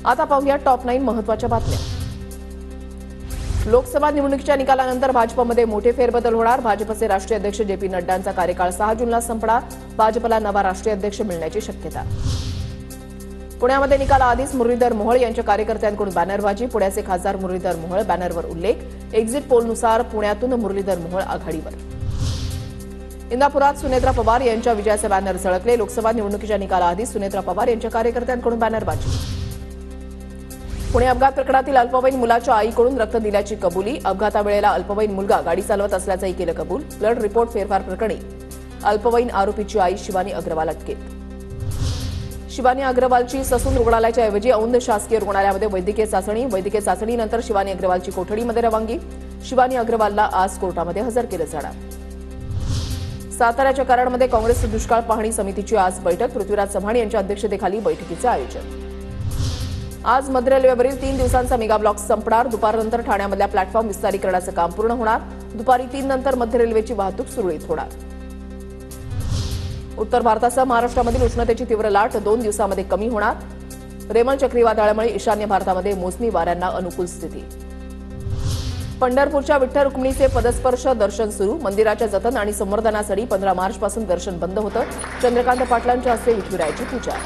आता पाहूया टॉप 9 महत्त्वाच्या बातम्या। लोकसभा निवडणुकीच्या निकालानंतर भाजपमध्ये मोठे फेरबदल होणार। भाजपचे राष्ट्रीय अध्यक्ष जे.पी. नड्डांचा कार्यकाळ 6 जूनला संपणार। भाजपला नवा राष्ट्रीय अध्यक्ष मिळण्याची शक्यता। पुण्यामध्ये निकालाआधीच मुरलीधर मोहोळ यांच्या कार्यकर्त्यांकडून बॅनरबाजी। पुण्याचे खासदार मुरलीधर मोहोळ बॅनरवर उल्लेख। एक्झिट पोलनुसार पुण्यातून मुरलीधर मोहोळ आघाडीवर। इंदापुरात सुनेत्रा पवार यांच्या विजयाचे बॅनर झळकले। लोकसभा निवडणुकीच्या निकालाआधीच सुनेत्रा पवार यांच्या कार्यकर्त्यांकडून बॅनरबाजी। पुणे अपघात प्रकरणातील अल्पवयीन मुलाच्या आईकडून रक्त दिल्याची कबुली। अपघातावेळेला अल्पवयीन मुलगा गाडी चालवत असल्याचंही केलं कबूल। ब्लड रिपोर्ट फेरफार प्रकरणी अल्पवयीन आरोपीची आई शिवानी अग्रवाल अटकेत। शिवानी अग्रवालची ससून रुग्णालयाच्या ऐवजी औंध शासकीय रुग्णालयामध्ये वैद्यकीय चाचणी। वैद्यकीय चाचणीनंतर शिवानी अग्रवालची कोठडीमध्ये रवानगी। शिवानी अग्रवालला आज कोर्टामध्ये हजर केलं जाणार। साताऱ्याच्या कराडमध्ये काँग्रेस दुष्काळ पाहणी समितीची आज बैठक। पृथ्वीराज चव्हाण यांच्या अध्यक्षतेखाली बैठकीचं आयोजन। आज मध्य रेल्वेवरील 3 दिवसांचा मेगा ब्लॉक संपणार। दुपारनंतर ठाण्यामधल्या प्लॅटफॉर्म विस्तारीकरणाचं काम पूर्ण होणार। दुपारी 3 नंतर मध्य रेल्वेची वाहतूक सुरळीत होणार। उत्तर भारतासह महाराष्ट्रामधील उष्णतेची तीव्र लाट 2 दिवसांमध्ये कमी होणार। रेमल चक्रीवादळामुळे ईशान्य भारतामध्ये मोसमी वाऱ्यांना अनुकूल स्थिती। पंढरपूरच्या विठ्ठल रुक्मिणीचे पदस्पर्श दर्शन सुरू। मंदिराच्या जतन आणि संवर्धनासाठी 15 मार्चपासून दर्शन बंद होतं। चंद्रकांत पाटलांच्या हस्ते विठुरायाची पूजा।